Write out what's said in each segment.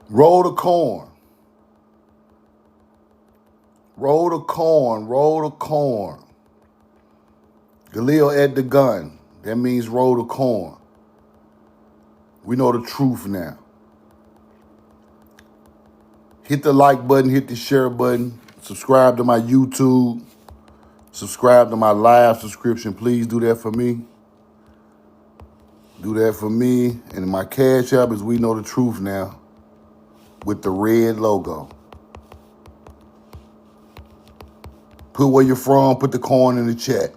Roll the corn. Roll the corn. Roll the corn. Galil at the gun. That means roll the corn. We know the truth now. Hit the like button. Hit the share button. Subscribe to my YouTube. Subscribe to my live subscription. Please do that for me. Do that for me. And my cash app is We Know the Truth now with the red logo. Put where you're from. Put the corn in the chat.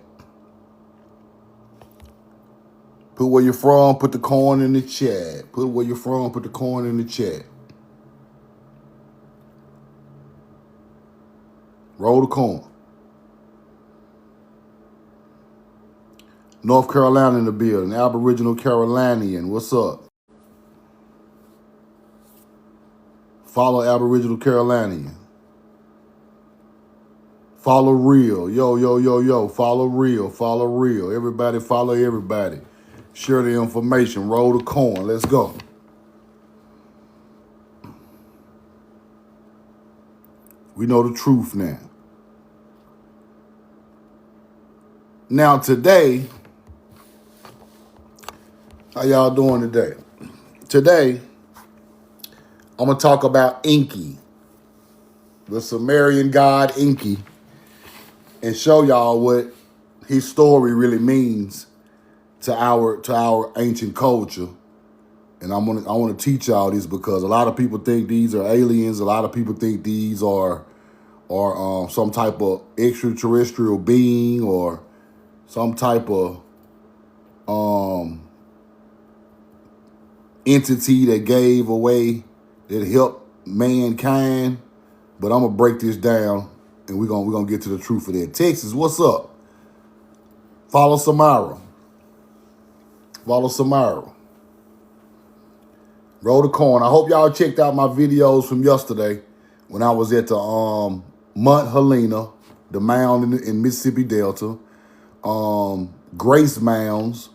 Put where you're from. Put the corn in the chat. Put where you're from. Put the corn in the chat. Roll the corn. North Carolina in the building. Aboriginal Carolinian. What's up? Follow Aboriginal Carolinian. Follow real. Yo, yo, yo, yo. Follow real. Follow real. Everybody follow everybody. Share the information. Roll the corn. Let's go. We know the truth now. Now today, how y'all doing today? Today, I'm going to talk about Enki, the Sumerian god Enki, and show y'all what his story really means to our ancient culture. And I want to teach y'all this because a lot of people think these are aliens. A lot of people think these are some type of extraterrestrial being or some type of entity that gave away, that helped mankind. But I'm gonna break this down, and we're gonna get to the truth of that. Texas, what's up? Follow Samara. Follow Samara. Roll the corn. I hope y'all checked out my videos from yesterday when I was at the Mount Helena, the mound in Mississippi Delta, Grace Mounds,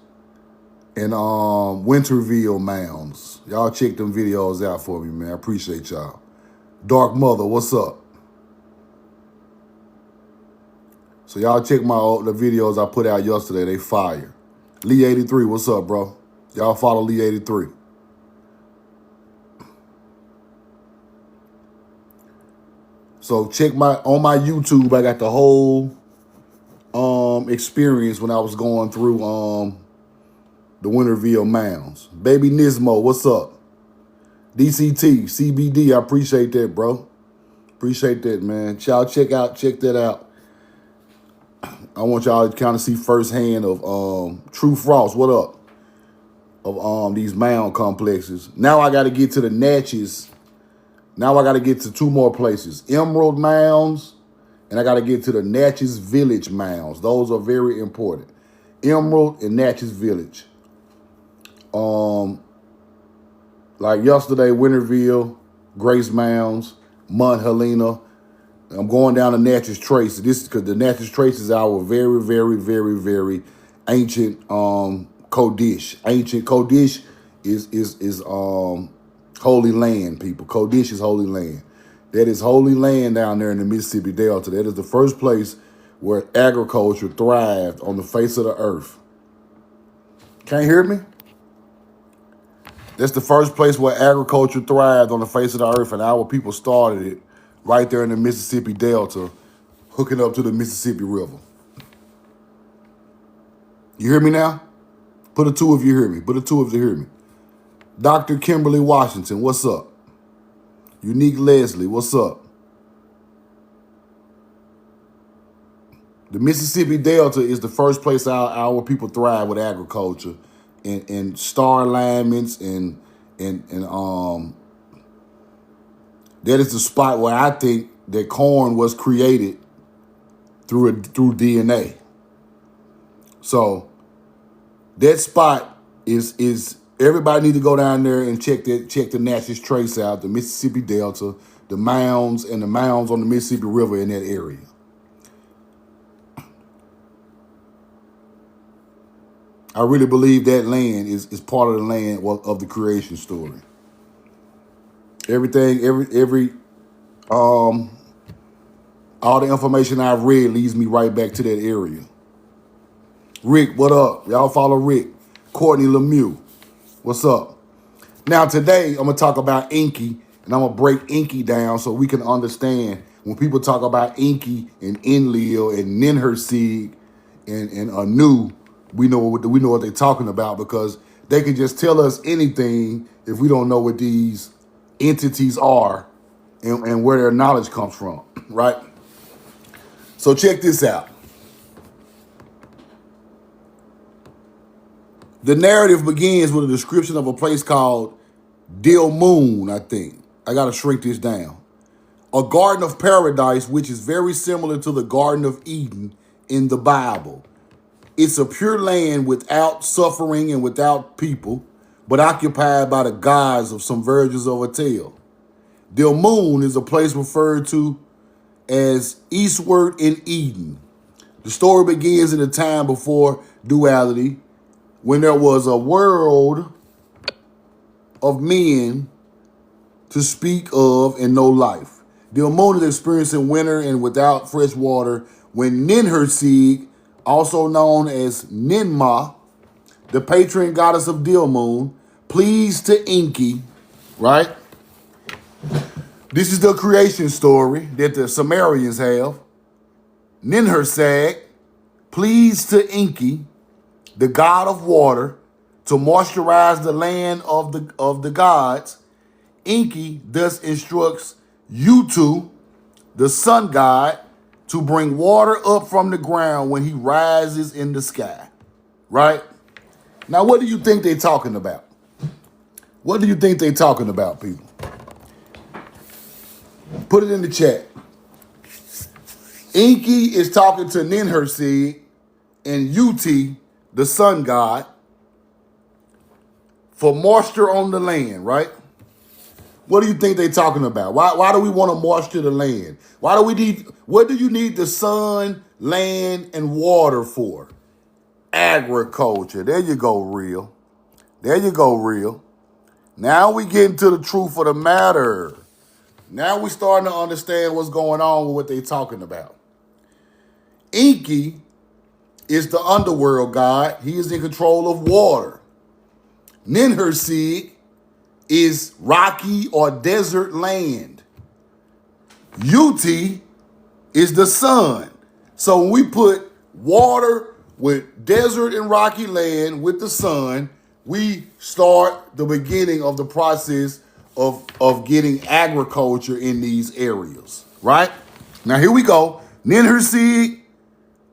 and Winterville Mounds. Y'all check them videos out for me, man. I appreciate y'all. Dark Mother, what's up? So y'all check the videos I put out yesterday. They fire. Lee 83, what's up, bro? Y'all follow Lee 83. So check on my YouTube. I got the whole experience when I was going through the Winterville Mounds. Baby Nismo, what's up? DCT, CBD, I appreciate that, bro. Appreciate that, man. Y'all check that out. I want y'all to kind of see firsthand of True Frost, what up? Of these mound complexes. Now I got to get to the Natchez. Now I got to get to two more places. Emerald Mounds, and I got to get to the Natchez Village Mounds. Those are very important. Emerald and Natchez Village. Like yesterday, Winterville, Grace Mounds, Mount Helena. I'm going down the Natchez Trace. This is because the Natchez Trace is our very, very, very, very ancient Kodesh. Ancient Kodesh is holy land, people. Kodesh is holy land. That is holy land down there in the Mississippi Delta. That is the first place where agriculture thrived on the face of the earth. Can't hear me? That's the first place where agriculture thrived on the face of the earth, and our people started it right there in the Mississippi Delta, hooking up to the Mississippi River. You hear me now? Put a 2 if you hear me. Put a 2 if you hear me. Dr. Kimberly Washington, what's up? Unique Leslie, what's up? The Mississippi Delta is the first place our people thrive with agriculture and star alignments and that is the spot where I think that corn was created through DNA. So that spot is everybody need to go down there and check the Natchez Trace out, the Mississippi Delta, the mounds on the Mississippi River in that area. I really believe that land is part of the land of the creation story. Everything, all the information I've read leads me right back to that area. Rick, what up? Y'all follow Rick. Courtney Lemieux, what's up? Now today, I'm going to talk about Enki, and I'm going to break Enki down so we can understand when people talk about Enki and Enlil and Ninhursag and Anu, we know what they're talking about, because they can just tell us anything if we don't know what these entities are and where their knowledge comes from, right? So check this out. The narrative begins with a description of a place called Dilmun, I think. I got to shrink this down. A garden of paradise, which is very similar to the Garden of Eden in the Bible. It's a pure land without suffering and without people, but occupied by the gods of some versions of a tale. Dilmun is a place referred to as eastward in Eden. The story begins in a time before duality, when there was a world of men to speak of and no life. Dilmun is experiencing winter and without fresh water when Ninhursag, also known as Ninmah, the patron goddess of Dilmun, pleads to Enki, right? This is the creation story that the Sumerians have. Ninhursag pleads to Enki, the god of water, to moisturize the land of the gods. Enki thus instructs Utu, the sun god, to bring water up from the ground when he rises in the sky, right? Now, what do you think they're talking about? What do you think they're talking about, people? Put it in the chat. Enki is talking to Ninhursag and Uti, the sun god, for moisture on the land, right? What do you think they're talking about? Why do we want to moisture the land? What do you need the sun, land, and water for? Agriculture. There you go, real. There you go, real. Now we get into the truth of the matter. Now we starting to understand what's going on with what they're talking about. Enki is the underworld god. He is in control of water. Ninhursag is rocky or desert land. Uti is the sun. So when we put water with desert and rocky land with the sun, we start the beginning of the process of getting agriculture in these areas, right? Now here we go. Ninhursag,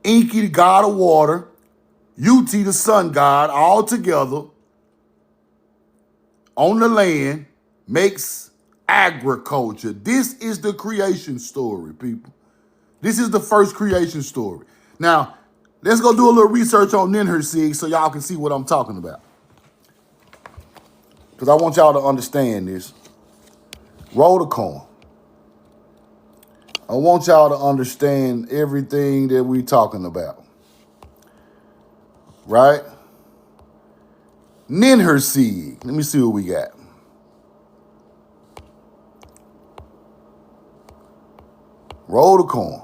Enki, the god of water, Uti, the sun god, all together on the land makes agriculture. This is the creation story, people. This is the first creation story. Now, let's go do a little research on Ninhursag so y'all can see what I'm talking about. Because I want y'all to understand this. Roll the coin. I want y'all to understand everything that we talking about. Right? Ninhursag. Let me see what we got. Roll the coin.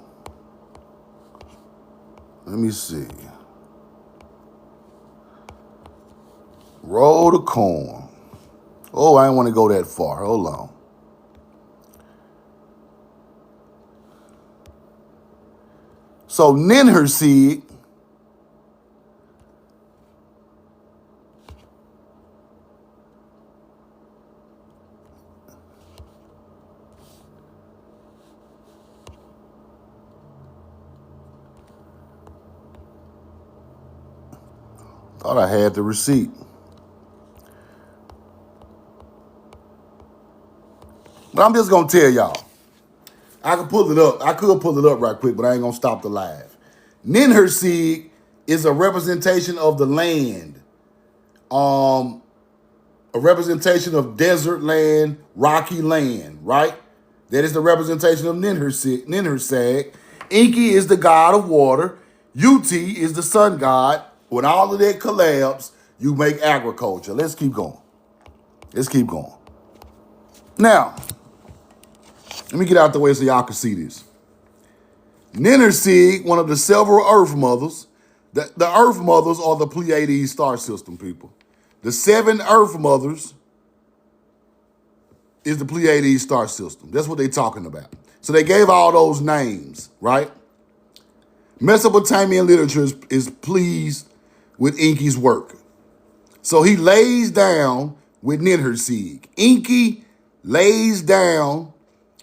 Let me see. Roll the coin. Oh, I didn't want to go that far. Hold on. So Ninhursag thought I had the receipt. But I'm just going to tell y'all. I could pull it up. I could pull it up right quick, but I ain't going to stop the live. Ninhursag is a representation of the land. A representation of desert land, rocky land, right? That is the representation of Ninhursag. Enki is the god of water. Uti is the sun god. When all of that collabs, you make agriculture. Let's keep going. Let's keep going. Now, let me get out the way so y'all can see this. Ninhursag, one of the several Earth mothers. The Earth mothers are the Pleiades star system, people. The 7 Earth mothers is the Pleiades star system. That's what they're talking about. So they gave all those names, right? Mesopotamian literature is pleased with Enki's work. So he lays down with Ninhursag. Enki lays down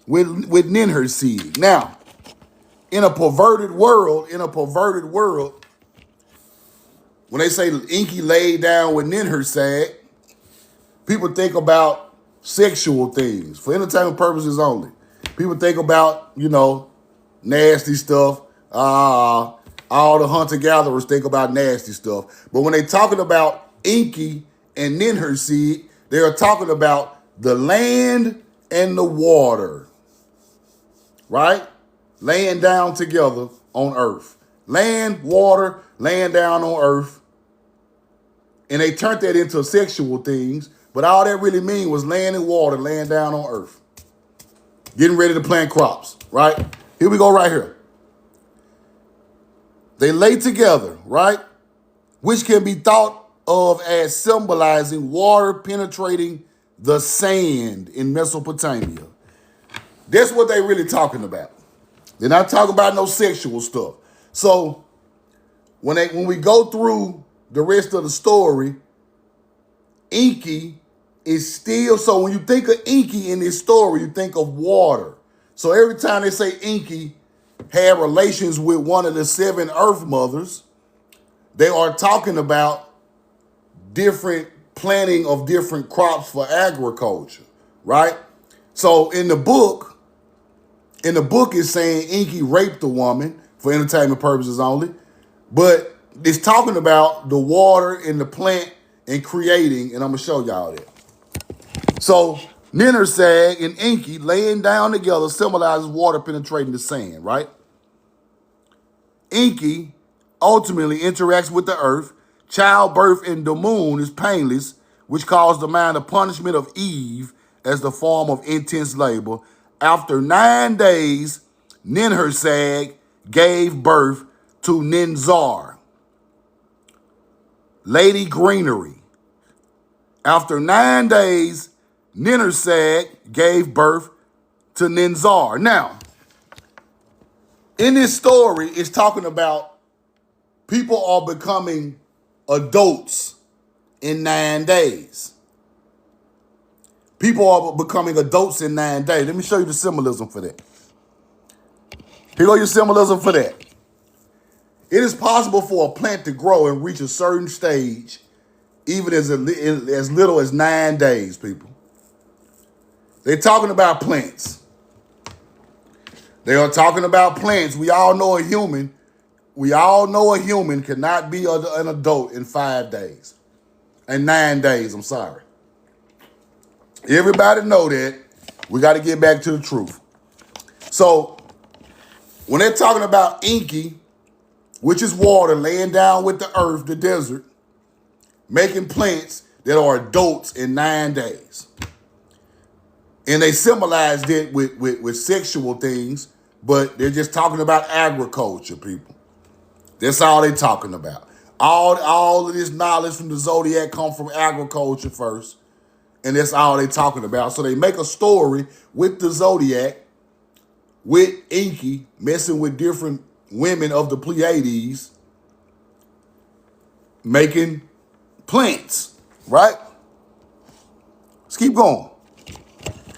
with Ninhursag. Now, in a perverted world, when they say Enki laid down with Ninhursag, people think about sexual things for entertainment purposes only. People think about, nasty stuff. All the hunter-gatherers think about nasty stuff. But when they're talking about Enki and Ninhursag, they are talking about the land and the water, right? Laying down together on earth. Land, water, laying down on earth. And they turned that into sexual things, but all that really mean was land and water, laying down on earth. Getting ready to plant crops, right? Here we go right here. They lay together, right? Which can be thought of as symbolizing water penetrating the sand in Mesopotamia. That's what they really talking about. They're not talking about no sexual stuff. So when we go through the rest of the story, Enki is still, so when you think of Enki in this story, you think of water. So every time they say Enki had relations with one of the 7 Earth mothers, they are talking about different planting of different crops for agriculture, right? So in the book it's saying Enki raped the woman for entertainment purposes only, but it's talking about the water and the plant and creating, and I'm going to show y'all that. So Ninhursag and Enki laying down together symbolizes water penetrating the sand, right? Enki ultimately interacts with the earth. Childbirth in Dilmun is painless, which caused the man the punishment of Eve as the form of intense labor. After 9 days, Ninhursag gave birth to Ninzar, Lady Greenery. After 9 days, Ninhursag gave birth to Ninzar. Now, in this story, it's talking about people are becoming adults in 9 days. People are becoming adults in 9 days. Let me show you the symbolism for that. Here go your symbolism for that. It is possible for a plant to grow and reach a certain stage, even as little as 9 days, people. They're talking about plants. They are talking about plants. We all know a human cannot be an adult in 5 days. In 9 days, I'm sorry. Everybody know that. We got to get back to the truth. So, when they're talking about Enki, which is water laying down with the earth, the desert, making plants that are adults in 9 days. And they symbolized it with sexual things, but they're just talking about agriculture, people. That's all they're talking about. All of this knowledge from the zodiac come from agriculture first, and that's all they're talking about. So they make a story with the zodiac, with Enki, messing with different women of the Pleiades, making plants, right? Let's keep going.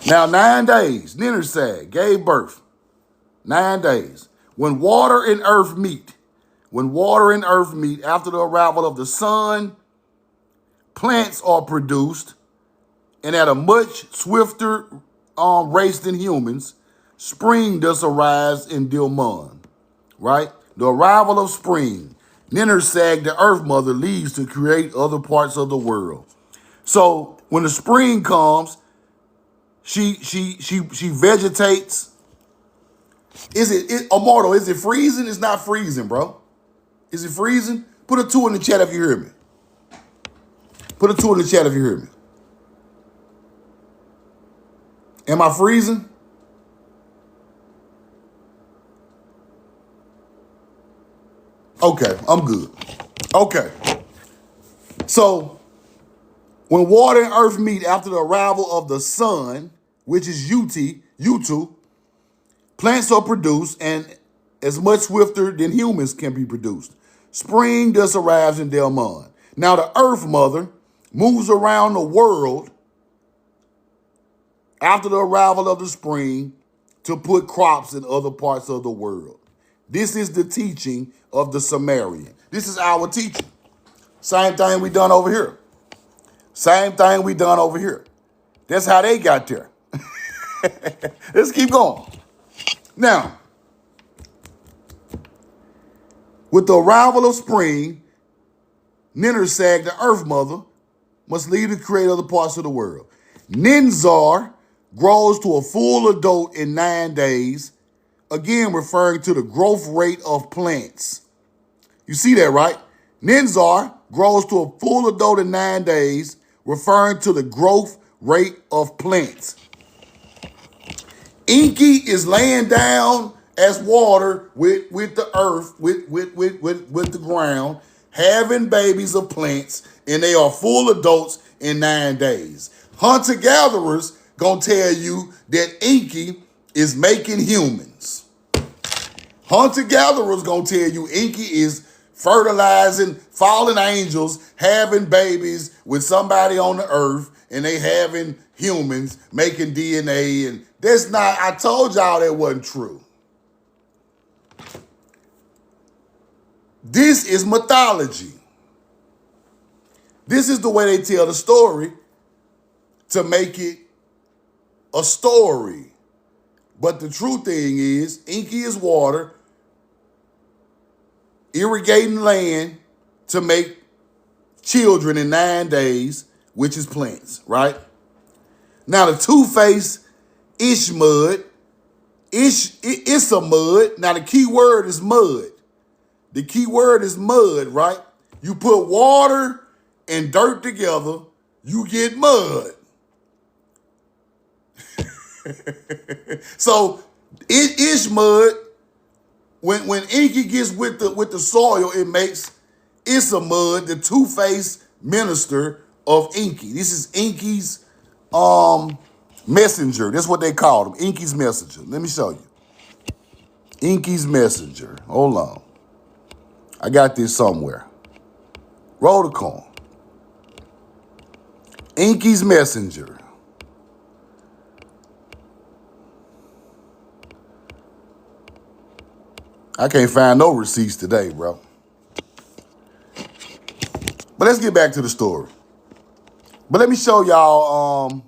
Now, 9 days, Ninhursag gave birth. 9 days. When water and earth meet after the arrival of the sun, plants are produced, and at a much swifter race than humans, spring does arise in Dilmun, right? The arrival of spring. Ninhursag, the earth mother, leaves to create other parts of the world. So when the spring comes, she vegetates. Immortal, is it freezing? It's not freezing, bro. Is it freezing? Put a 2 in the chat if you hear me. Put a 2 in the chat if you hear me. Am I freezing? Okay, I'm good. Okay. So when water and earth meet after the arrival of the sun, which is U2, plants are produced and as much swifter than humans can be produced. Spring thus arrives in Dilmun. Now the earth mother moves around the world after the arrival of the spring to put crops in other parts of the world. This is the teaching of the Sumerian. This is our teaching. Same thing we done over here. Same thing we done over here. That's how they got there. Let's keep going. Now, with the arrival of spring, Ninersag, the earth mother, must leave to create other parts of the world. Ninzar grows to a full adult in 9 days, again referring to the growth rate of plants. You see that, right? Ninzar grows to a full adult in 9 days, referring to the growth rate of plants. Enki is laying down as water with the earth, with the ground, having babies of plants, and they are full adults in 9 days. Hunter-gatherers gonna tell you that Enki is making humans. Hunter-gatherers gonna tell you Enki is fertilizing fallen angels, having babies with somebody on the earth, and they having humans making DNA, and that's not, I told y'all that wasn't true. This is mythology. This is the way they tell the story to make it a story. But the true thing is, Enki is water, irrigating land to make children in 9 days, which is plants, right? Now the two-faced Ishmud, it's a mud. Now the key word is mud. The key word is mud, right? You put water and dirt together, you get mud. So it is mud. When Enki gets with the soil, it makes Issa Mud, the two-faced minister of Enki. This is Enki's messenger. That's what they called him, Enki's messenger. Let me show you. Enki's messenger. Hold on. I got this somewhere. Roll the coin. Enki's messenger. I can't find no receipts today, bro. But let's get back to the story. But let me show y'all,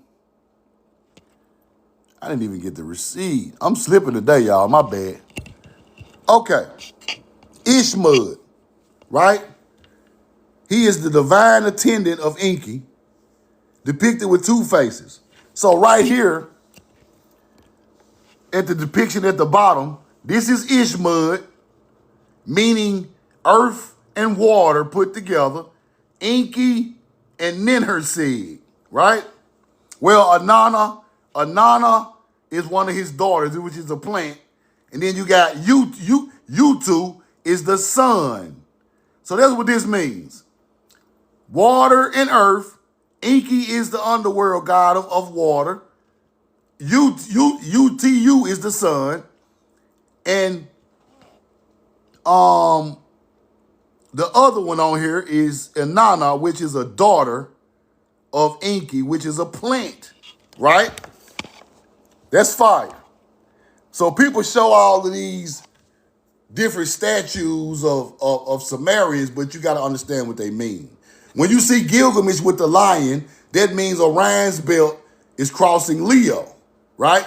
I didn't even get the receipt. I'm slipping today, y'all, my bad. Okay, Ishmud, right? He is the divine attendant of Enki, depicted with two faces. So right here, at the depiction at the bottom, this is Ishmud, meaning earth and water put together. Enki and Ninhursag, right? Well, Anana is one of his daughters, which is a plant. And then you got U2 is the sun. So that's what this means. Water and earth. Enki is the underworld god of water. UTU is the sun. And the other one on here is Inanna, which is a daughter of Enki, which is a plant, right? That's fire. So people show all of these different statues of Sumerians, but you got to understand what they mean. When you see Gilgamesh with the lion, that means Orion's belt is crossing Leo, right?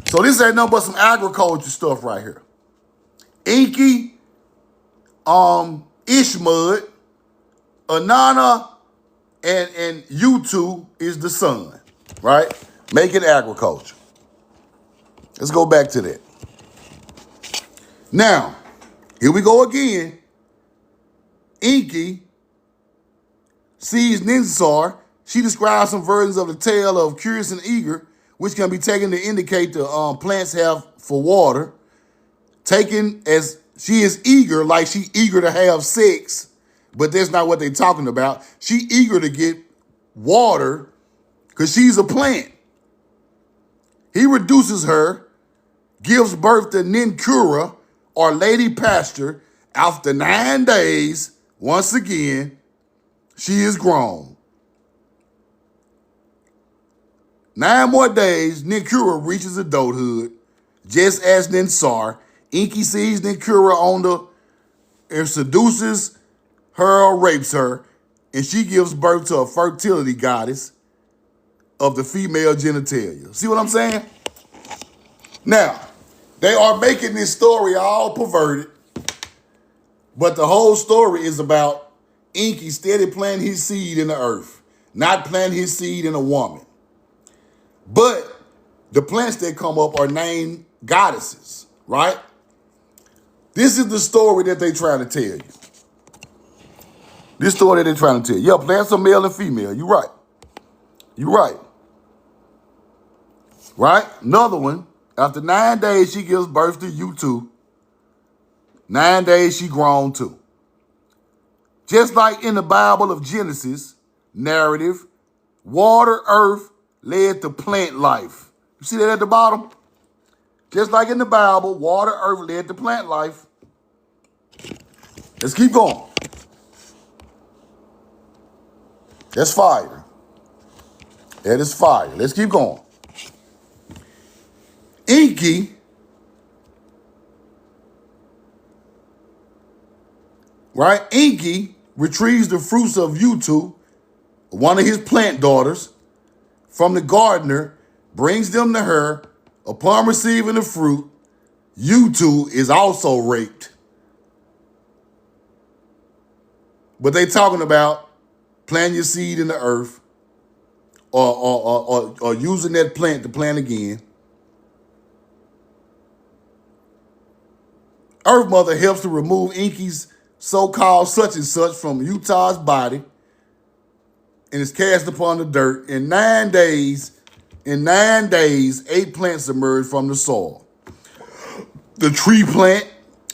So this ain't nothing but some agriculture stuff right here. Enki, Ishmud, Inanna, and U2 is the sun, right? Making agriculture. Let's go back to that. Now, here we go again. Enki sees Ninsar. She describes some versions of the tale of Curious and Eager, which can be taken to indicate the plants have for water, taken as she is eager, like she eager to have sex, but that's not what they're talking about. She eager to get water because she's a plant. He reduces her, gives birth to Ninkura, or Lady Pasture. After 9 days, once again, she is grown. 9 more days, Ninkura reaches adulthood, just as Ninsar. Enki sees Ninkura on the and seduces her or rapes her, and she gives birth to a fertility goddess of the female genitalia. See what I'm saying? Now, they are making this story all perverted, but the whole story is about Enki steady planting his seed in the earth, not planting his seed in a woman. But the plants that come up are named goddesses, right? This is the story that they're trying to tell you. This story that they're trying to tell you. Yeah, plants are male and female. You're right. You're right. Right? Another one. After 9 days, she gives birth to you too. 9 days, she grown too. Just like in the Bible of Genesis narrative, water, earth led to plant life. You see that at the bottom? Just like in the Bible, water, earth led to plant life. Let's keep going. That's fire. That is fire. Let's keep going. Enki right? Enki retrieves the fruits of Utu, one of his plant daughters, from the gardener, brings them to her. Upon receiving the fruit, Utu is also raped. But they talking about planting your seed in the earth or using that plant to plant again. Earth Mother helps to remove Enki's so-called such and such from Utah's body and is cast upon the dirt. In 9 days, 8 plants emerge from the soil. The tree plant,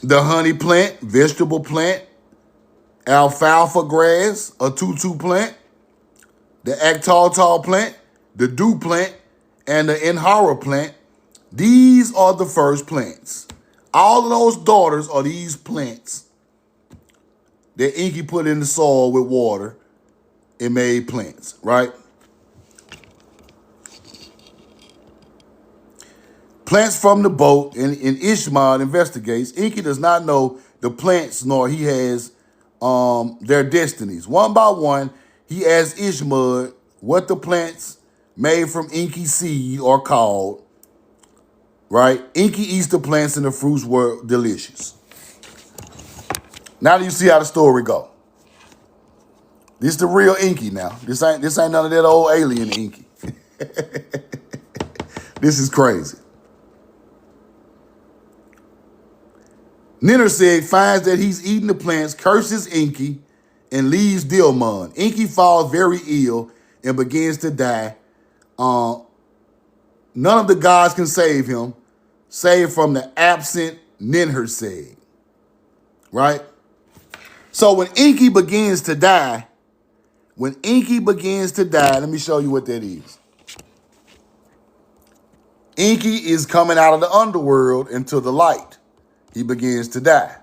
the honey plant, vegetable plant, alfalfa grass, a tutu plant, the actaltal plant, the dew plant, and the inhara plant. These are the first plants. All of those daughters are these plants that Enki put in the soil with water and made plants, right? Plants from the boat, and Ishmael investigates. Enki does not know the plants, nor he has their destinies. One by one, he asks Ishmael what the plants made from Enki's seed are called, right? Enki eats the plants and the fruits were delicious. Now do you see how the story go? This is the real Enki now. This ain't none of that old alien Enki. This is crazy. Ninnerseg finds that he's eating the plants, curses Enki, and leaves Dilmun. Enki falls very ill and begins to die. None of the gods can save him, save from the absent Ninnerseg. Right? So when Enki begins to die, let me show you what that is. Enki is coming out of the underworld into the light. He begins to die,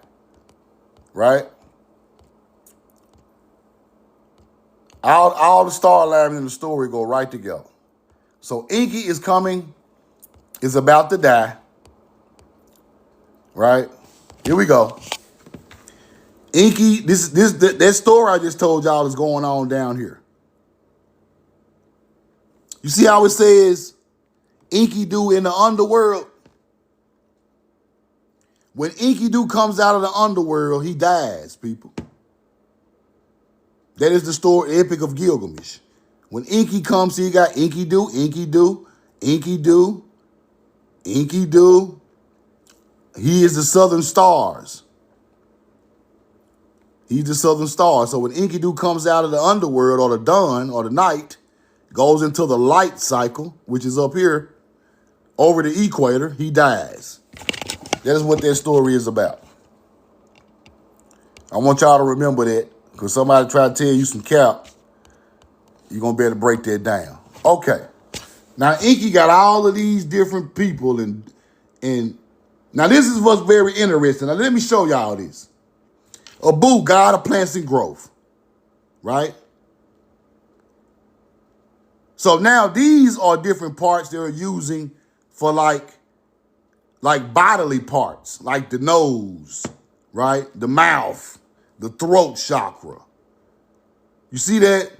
right? All the star lines in the story go right together. So Enki is about to die, right? Here we go. Enki, that story I just told y'all is going on down here. You see how it says Enkidu in the underworld? When Enkidu comes out of the underworld, he dies, people. That is the story, Epic of Gilgamesh. When Enki comes, he got Enkidu. He is the southern stars. He's the southern star. So when Enkidu comes out of the underworld or the dawn or the night, goes into the light cycle, which is up here, over the equator, he dies. That is what that story is about. I want y'all to remember that, because somebody try to tell you some cap, you're going to be able to break that down. Okay. Now, Enki got all of these different people, and now this is what's very interesting. Now, let me show y'all this. Abu, god of plants and growth, right? So now these are different parts they're using for like bodily parts, like the nose, right? The mouth, the throat chakra. You see that?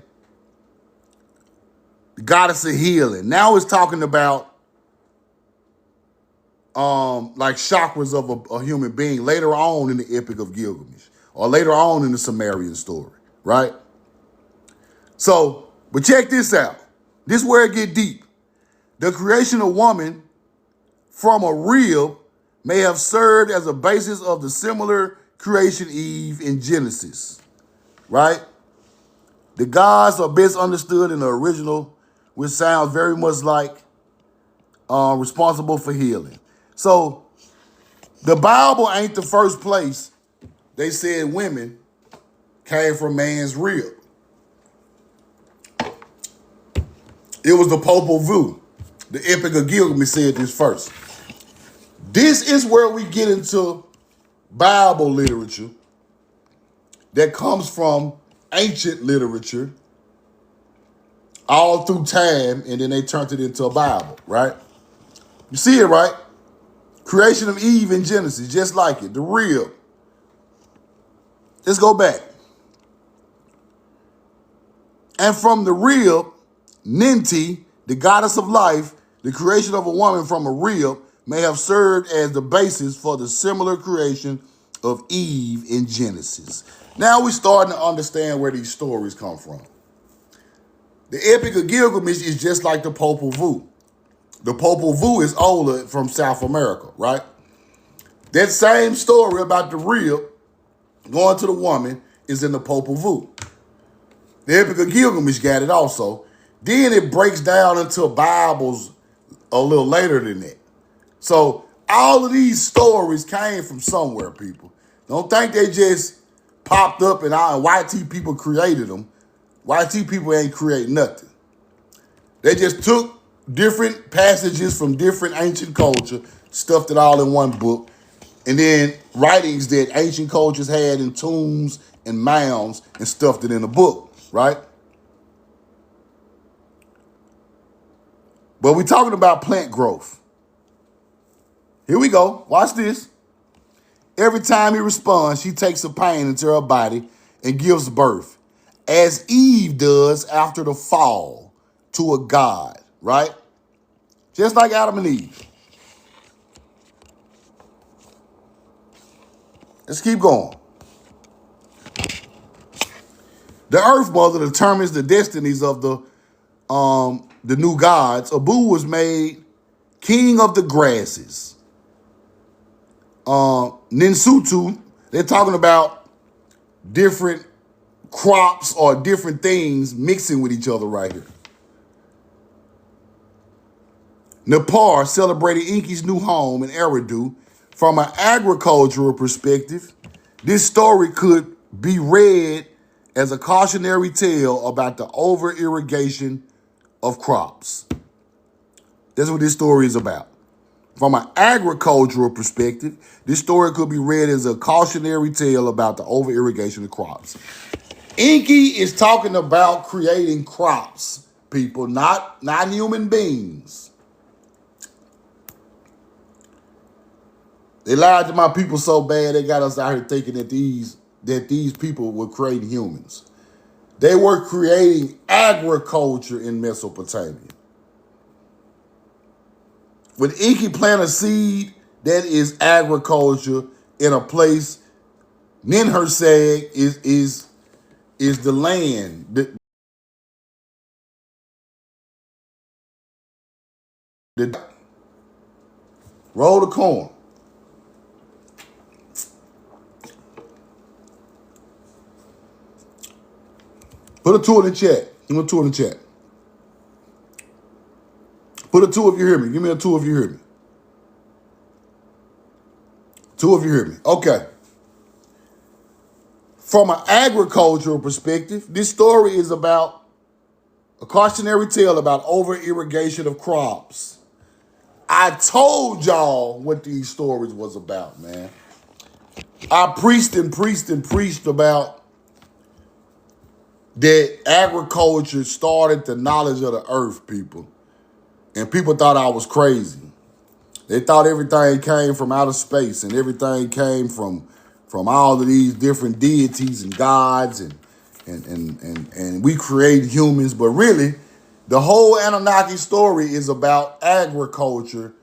The goddess of healing. Now it's talking about like chakras of a human being later on in the Epic of Gilgamesh or later on in the Sumerian story, right? So, but check this out. This is where it get deep. The creation of woman from a rib may have served as a basis of the similar creation Eve in Genesis, right? The gods are best understood in the original, which sounds very much like responsible for healing. So the Bible ain't the first place they said women came from man's rib. It was the Popol Vuh. The Epic of Gilgamesh said this first. This is where we get into Bible literature that comes from ancient literature all through time, and then they turned it into a Bible, right? You see it, right? Creation of Eve in Genesis, just like it, the rib. Let's go back. And from the rib, Ninti, the goddess of life, the creation of a woman from a rib, may have served as the basis for the similar creation of Eve in Genesis. Now we're starting to understand where these stories come from. The Epic of Gilgamesh is just like the Popol Vuh. The Popol Vuh is older from South America, right? That same story about the rib going to the woman is in the Popol Vuh. The Epic of Gilgamesh got it also. Then it breaks down into Bibles a little later than that. So all of these stories came from somewhere, people. Don't think they just popped up and YT people created them. YT people ain't create nothing. They just took different passages from different ancient culture, stuffed it all in one book, and then writings that ancient cultures had in tombs and mounds and stuffed it in a book, right? But we're talking about plant growth. Here we go. Watch this. Every time he responds, she takes a pain into her body and gives birth, as Eve does after the fall, to a god, right? Just like Adam and Eve. Let's keep going. The Earth Mother determines the destinies of the new gods. Abu was made king of the grasses. Ninsutu, they're talking about different crops or different things mixing with each other right here. Nepal celebrated Enki's new home in Eridu. From an agricultural perspective, this story could be read as a cautionary tale about the over-irrigation of crops. That's what this story is about. From an agricultural perspective, this story could be read as a cautionary tale about the over-irrigation of crops. Enki is talking about creating crops, people, not human beings. They lied to my people so bad they got us out here thinking that these people were creating humans. They were creating agriculture in Mesopotamia. When Enki plant a seed, that is agriculture in a place. Ninhursag is the land. Roll the corn. Put a two in the chat. Put a two in the chat. Put a 2 if you hear me. Give me a 2 if you hear me. 2 if you hear me. Okay. From an agricultural perspective, this story is about a cautionary tale about over-irrigation of crops. I told y'all what these stories was about, man. I preached about that agriculture started the knowledge of the earth, people. And people thought I was crazy. They thought everything came from outer space and everything came from all of these different deities and gods and we create humans. But really, the whole Anunnaki story is about agriculture,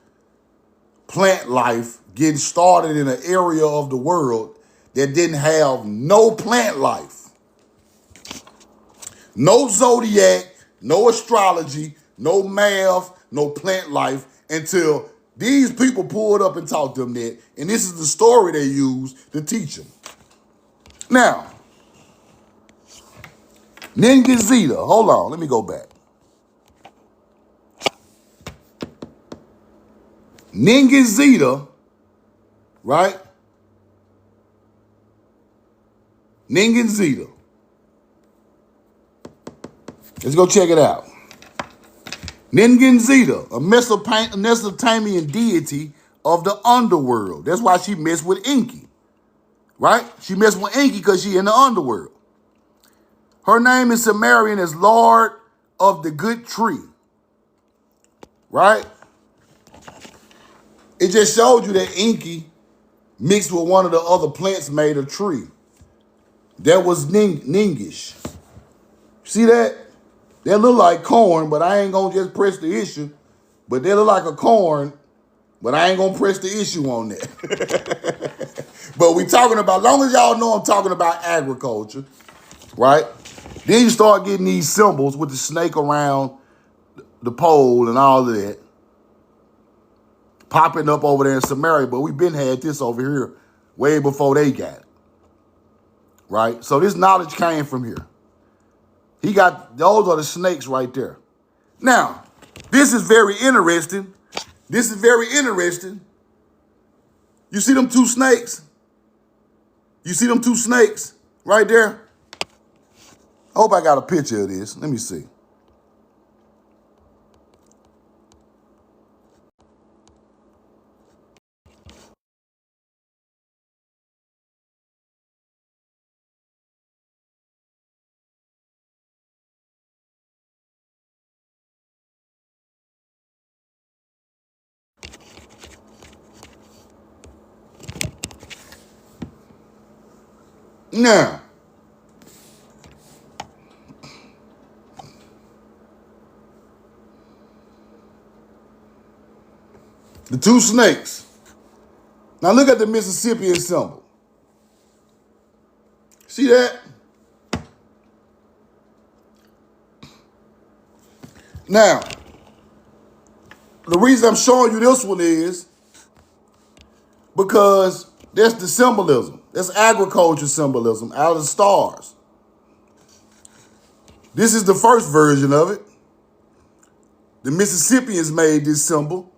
plant life, getting started in an area of the world that didn't have no plant life. No zodiac, no astrology, no math, no plant life until these people pulled up and taught them that. And this is the story they used to teach them. Now, Ningizita, hold on, let me go back. Ningizita, right? Ningizita. Let's go check it out. Ningizita, a Mesopotamian deity of the underworld. That's why she messed with Enki, right? She messed with Enki because she in the underworld. Her name is Sumerian as Lord of the Good Tree, right? It just showed you that Enki mixed with one of the other plants made a tree. That was Ningish. See that? That look like corn, but I ain't gonna just press the issue. But they look like a corn, but I ain't gonna press the issue on that. But we talking about, long as y'all know I'm talking about agriculture, right? Then you start getting these symbols with the snake around the pole and all of that popping up over there in Samaria, but we've been had this over here way before they got it, right? So this knowledge came from here. He got, those are the snakes right there. Now, this is very interesting. This is very interesting. You see them 2 snakes? You see them 2 snakes right there? I hope I got a picture of this. Let me see. Now, the 2 snakes. Now look at the Mississippian symbol. See that? Now, the reason I'm showing you this one is because that's the symbolism. That's agriculture symbolism out of the stars. This is the first version of it. The Mississippians made this symbol,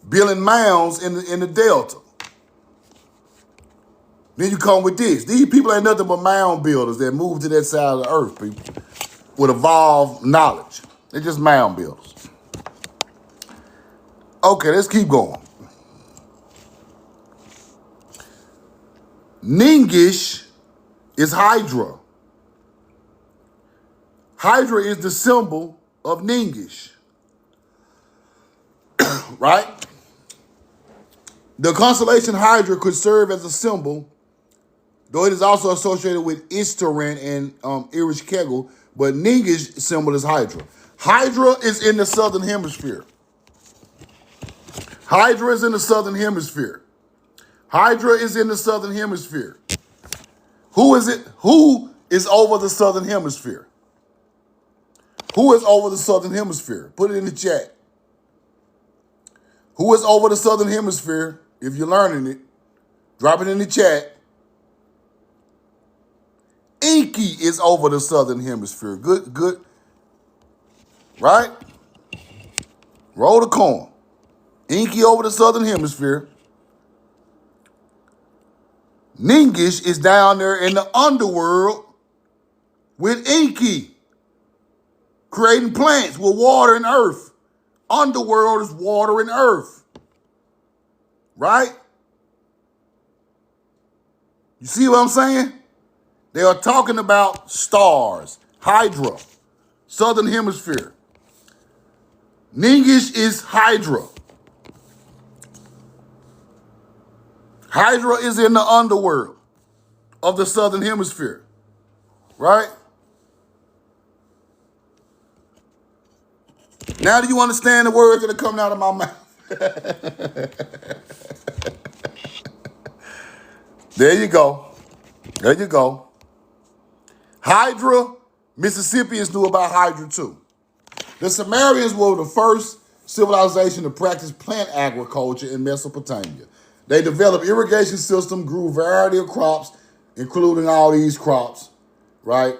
building mounds in the Delta. Then you come with this. These people ain't nothing but mound builders that moved to that side of the earth, people, with evolved knowledge. They're just mound builders. Okay, let's keep going. Ningish is Hydra. Hydra is the symbol of Ningish, right? The constellation Hydra could serve as a symbol, though it is also associated with Ishtaran and Irish Kegel, but Ningish symbol is Hydra. Hydra is in the southern hemisphere. Hydra is in the southern hemisphere. Hydra is in the southern hemisphere. Who is it? Who is over the southern hemisphere? Who is over the southern hemisphere? Put it in the chat. Who is over the southern hemisphere? If you're learning it, drop it in the chat. Enki is over the southern hemisphere. Good. Right? Roll the coin. Enki over the southern hemisphere. Ningish is down there in the underworld with Enki, creating plants with water and earth. Underworld is water and earth. Right? You see what I'm saying? They are talking about stars, Hydra, southern hemisphere. Ningish is Hydra. Hydra is in the underworld of the southern hemisphere, right? Now do you understand the words that are coming out of my mouth? There you go. There you go. Hydra, Mississippians knew about Hydra too. The Sumerians were the first civilization to practice plant agriculture in Mesopotamia. They developed irrigation system, grew a variety of crops, including all these crops, right?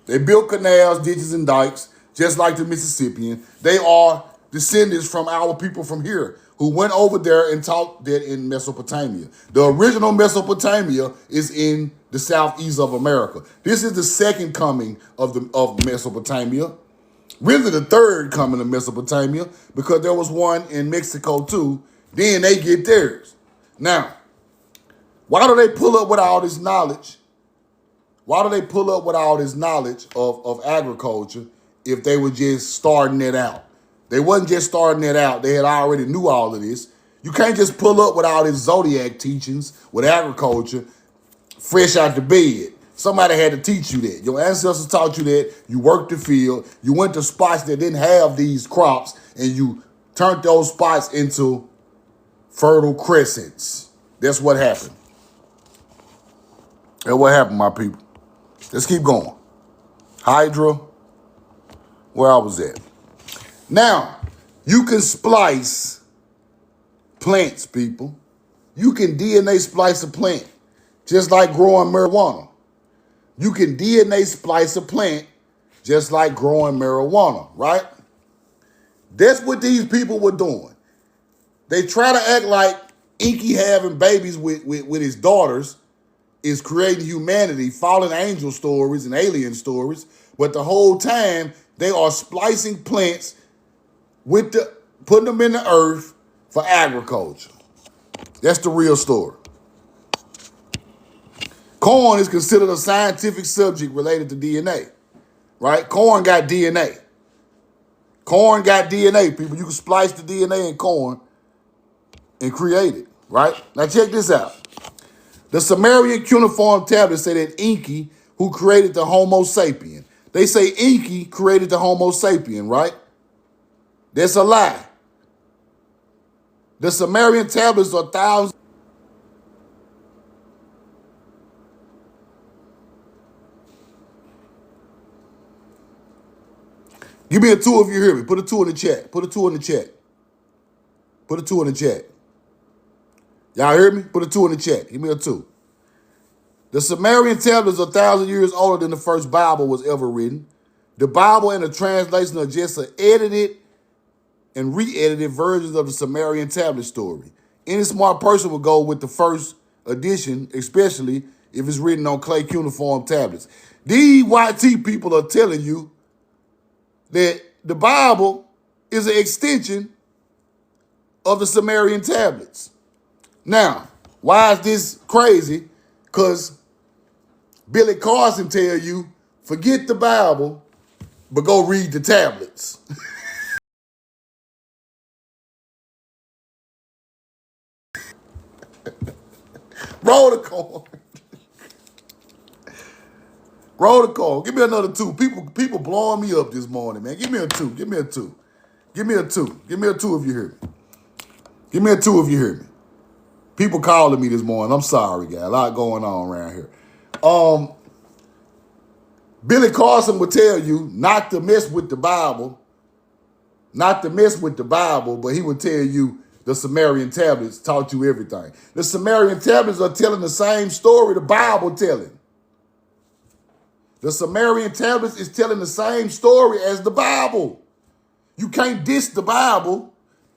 They built canals, ditches, and dikes, just like the Mississippian. They are descendants from our people from here who went over there and taught that in Mesopotamia. The original Mesopotamia is in the southeast of America. This is the second coming of Mesopotamia. Really the third coming of Mesopotamia, because there was one in Mexico too. Then they get theirs. Now, why do they pull up with all this knowledge? Why do they pull up with all this knowledge of agriculture if they were just starting it out? They wasn't just starting it out. They had already knew all of this. You can't just pull up with all these zodiac teachings with agriculture fresh out the bed. Somebody had to teach you that. Your ancestors taught you that. You worked the field. You went to spots that didn't have these crops, and you turned those spots into fertile crescents. That's what happened. That's what happened, my people. Let's keep going. Hydra, where I was at. Now, you can splice plants, people. You can DNA splice a plant, just like growing marijuana. You can DNA splice a plant, just like growing marijuana, right? That's what these people were doing. They try to act like Enki having babies with his daughters is creating humanity, fallen angel stories and alien stories, but the whole time they are splicing plants putting them in the earth for agriculture. That's the real story. Corn is considered a scientific subject related to DNA, right? Corn got DNA. Corn got DNA, people. You can splice the DNA in corn and create it, right? Now check this out. The Sumerian cuneiform tablets say that Enki, who created the Homo sapien, they say Enki created the Homo sapien, right? That's a lie. The Sumerian tablets are thousands. Give me a 2 if you hear me. Put a 2 in the chat. Put a 2 in the chat. Put a 2 in the chat. Y'all hear me? Put a 2 in the chat. Give me a 2. The Sumerian tablets are 1,000 years older than the first Bible was ever written. The Bible and the translation are just edited and re-edited versions of the Sumerian tablet story. Any smart person would go with the first edition, especially if it's written on clay cuneiform tablets. These YT people are telling you that the Bible is an extension of the Sumerian tablets. Now, why is this crazy? Because Billy Carson tell you, forget the Bible, but go read the tablets. Roll the coin. Roll the coin. Give me another 2. People blowing me up this morning, man. Give me a 2. Give me a 2. Give me a 2. Give me a 2 if you hear me. Give me a 2 if you hear me. People calling me this morning. I'm sorry, guys. A lot going on around here. Billy Carson would tell you not to mess with the Bible. Not to mess with the Bible, but he would tell you the Sumerian tablets taught you everything. The Sumerian tablets are telling the same story the Bible telling. The Sumerian tablets is telling the same story as the Bible. You can't diss the Bible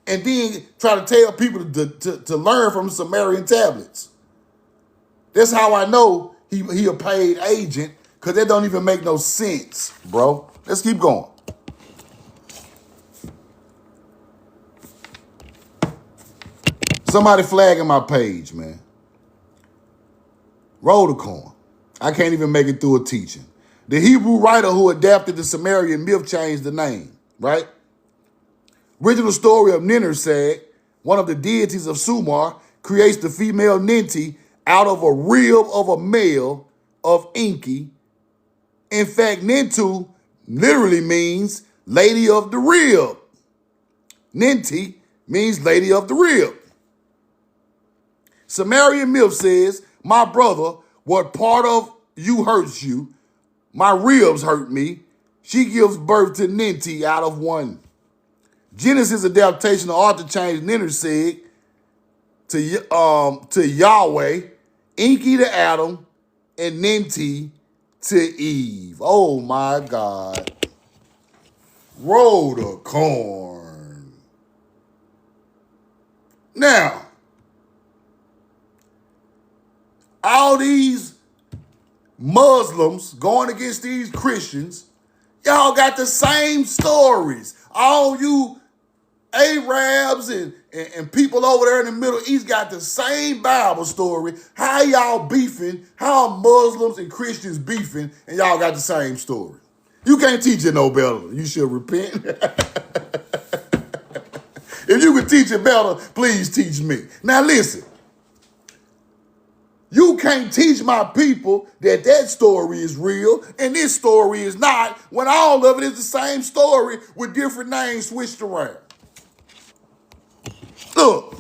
and then try to tell people to learn from Sumerian tablets. That's how I know he a paid agent, because that don't even make no sense, bro. Let's keep going. Somebody flagging my page, man. Roll the coin. I can't even make it through a teaching. The Hebrew writer who adapted the Sumerian myth changed the name, right? Original story of Ninhursag, one of the deities of Sumar, creates the female Ninti out of a rib of a male of Enki. In fact, Nintu literally means lady of the rib. Ninti means lady of the rib. Sumerian myth says, my brother, what part of you hurts you? My ribs hurt me. She gives birth to Ninti out of one. Genesis adaptation of author changed Ninhursag to Yahweh, Enki to Adam, and Ninti to Eve. Oh my God. Roll the corn. Now, all these Muslims going against these Christians, y'all got the same stories. All you Arabs and people over there in the Middle East got the same Bible story. How y'all beefing? How Muslims and Christians beefing, and y'all got the same story? You can't teach it no better. You should repent. If you can teach it better, please teach me. Now listen. You can't teach my people that story is real and this story is not, when all of it is the same story with different names switched around. Look,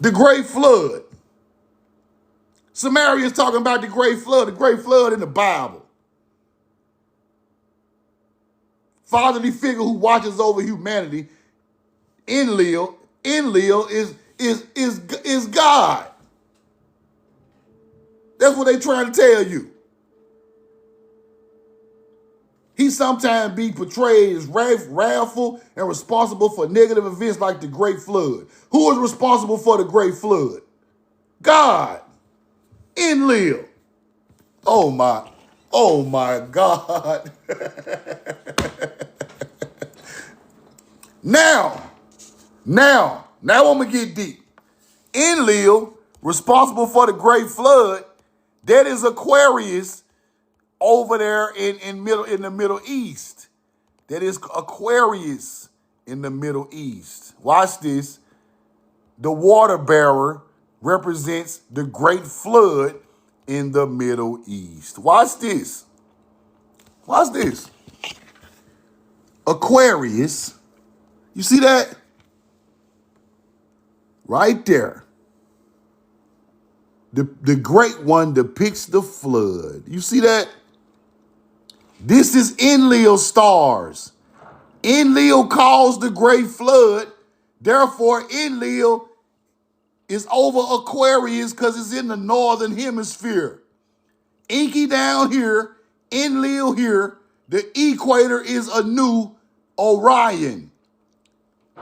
the Great Flood. Sumerians talking about the Great Flood in the Bible. Fatherly figure who watches over humanity. Enlil is God. That's what they trying to tell you. He sometimes be portrayed as wrathful and responsible for negative events like the Great Flood. Who is responsible for the Great Flood? God. Enlil. Oh my God. Now I'm gonna get deep. Enlil, responsible for the Great Flood, that is Aquarius over there in the Middle East. That is Aquarius in the Middle East. Watch this. The water bearer represents the Great Flood in the Middle East. Watch this. Watch this. Aquarius. You see that? Right there. The great one depicts the flood. You see that? This is Enlil's stars. Enlil caused the Great Flood. Therefore, Enlil is over Aquarius because it's in the northern hemisphere. Enki down here, Enlil here. The equator is a new Orion.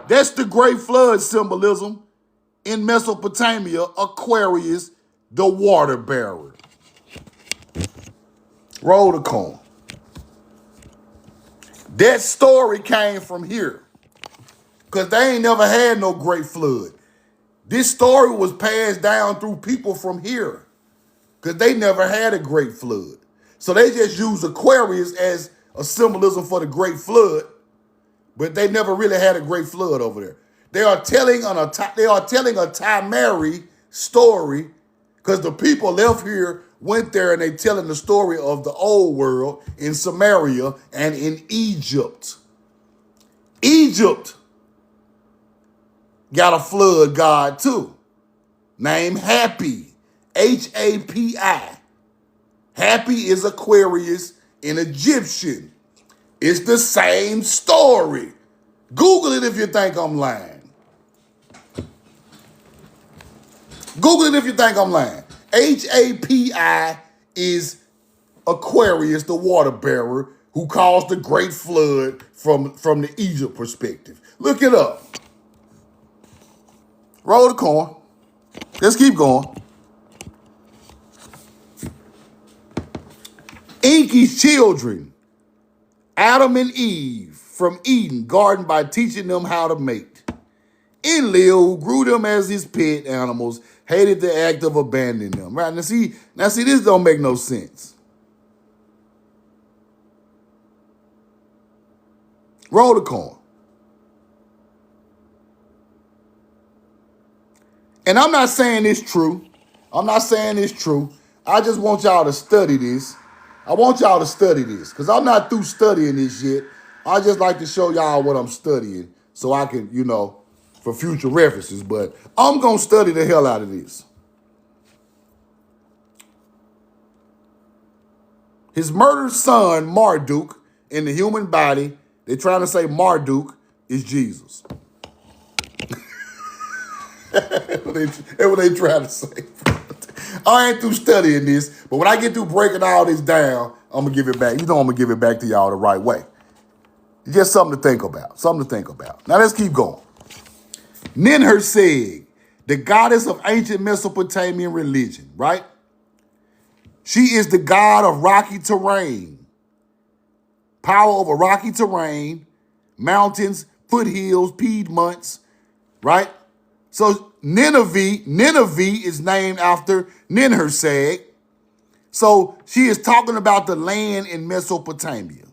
That's the Great Flood symbolism in Mesopotamia. Aquarius, the water bearer. Roll the coin. That story came from here because they ain't never had no Great Flood. This story was passed down through people from here because they never had a Great Flood. So they just use Aquarius as a symbolism for the Great Flood, but they never really had a Great Flood over there. They are telling a Tamari story because the people left here, went there, and they telling the story of the old world in Samaria and in Egypt. Egypt got a flood god too, named Happy, Hapi. Happy is Aquarius in Egyptian. It's the same story. Google it if you think I'm lying. Google it if you think I'm lying. Hapi is Aquarius, the water bearer, who caused the great flood from the Egypt perspective. Look it up. Roll the coin. Let's keep going. Enki's children, Adam and Eve, from Eden garden by teaching them how to mate. Enlil, who grew them as his pet animals, hated the act of abandoning them. Right, now see, this don't make no sense. Roll the coin. And I'm not saying it's true. I'm not saying it's true. I just want y'all to study this. I want y'all to study this because I'm not through studying this yet. I just like to show y'all what I'm studying so I can, for future references. But I'm going to study the hell out of this. His murdered son, Marduk, in the human body, they're trying to say Marduk is Jesus. That's what they trying to say. I ain't through studying this, but when I get through breaking all this down, I'm going to give it back. I'm going to give it back to y'all the right way. It's just something to think about. Now let's keep going. Ninhursag, the goddess of ancient Mesopotamian religion, right? She is the god of rocky terrain. Power over rocky terrain, mountains, foothills, piedmonts, right? So Nineveh is named after Ninhursag. So she is talking about the land in Mesopotamia.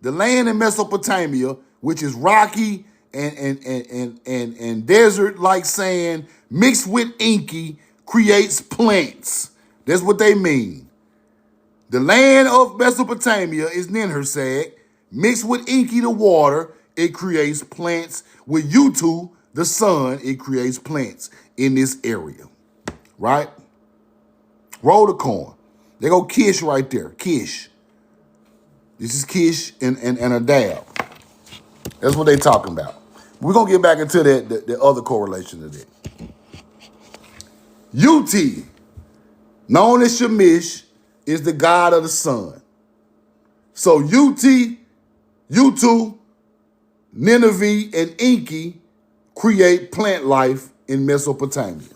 The land in Mesopotamia, which is rocky and desert-like sand mixed with Enki, creates plants. That's what they mean. The land of Mesopotamia is Ninhursag. Mixed with Enki, the water, it creates plants. With Utu, the sun, it creates plants in this area, right? Roll the coin. They go Kish right there. Kish. This is Kish and a dab. That's what they talking about. We're going to get back into the other correlation of that. Ut, known as Shemish, is the god of the sun. So Utu, Nineveh, and Enki create plant life in Mesopotamia.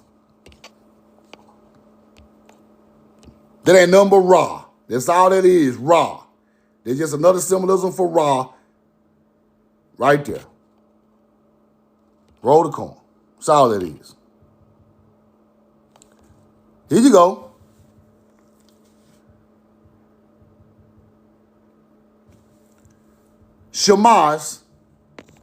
That ain't nothing but Ra. That's all that is, Ra. There's just another symbolism for Ra right there. Roll the coin. That's all that is. Here you go. Shamash,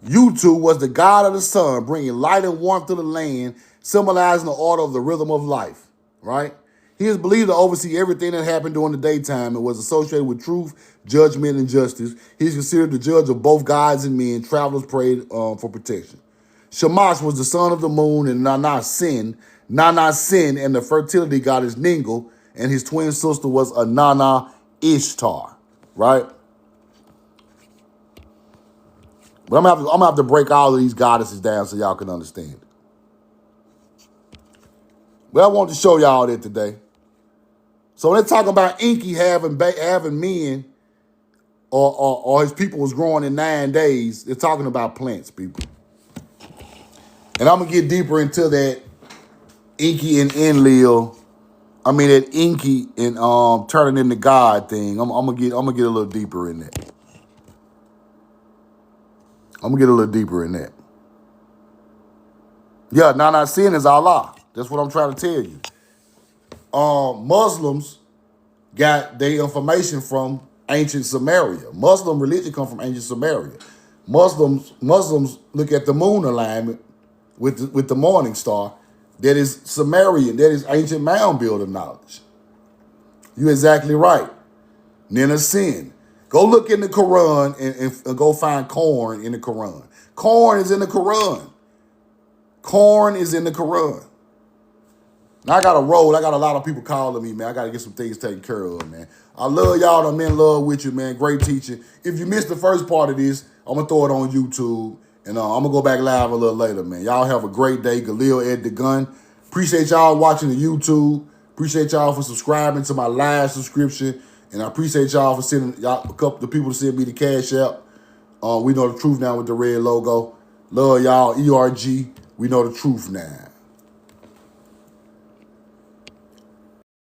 Utu, was the god of the sun, bringing light and warmth to the land, symbolizing the order of the rhythm of life, right? He is believed to oversee everything that happened during the daytime and was associated with truth, judgment, and justice. He is considered the judge of both gods and men. Travelers prayed for protection. Shamash was the son of the moon and Nana Sin, and the fertility goddess Ningal, and his twin sister was Anana Ishtar, right? But I'm gonna have to break all of these goddesses down so y'all can understand. But I want to show y'all that today. So when they talk about Enki having men, or his people was growing in 9 days, they're talking about plants, people. And I'm gonna get deeper into that Enki and Enlil. That Enki and turning into God thing. I'm gonna get a little deeper in that. Yeah, Nana Sin is Allah. That's what I'm trying to tell you. Muslims got their information from ancient Samaria. Muslim religion come from ancient Samaria. Muslims look at the moon alignment with the morning star. That is Sumerian. That is ancient mound builder knowledge. You're exactly right. Nina Sin. Go look in the Quran and go find corn in the Quran. Corn is in the Quran. Now I got to roll. I got a lot of people calling me, man. I got to get some things taken care of, man. I love y'all. I'm in love with you, man. Great teaching. If you missed the first part of this, I'm going to throw it on YouTube. And I'm going to go back live a little later, man. Y'all have a great day. Galil Ed the Gun. Appreciate y'all watching the YouTube. Appreciate y'all for subscribing to my live subscription. And I appreciate y'all for sending y'all a couple of people to send me the cash app. We know the truth now with the red logo. Love y'all, ERG. We know the truth now.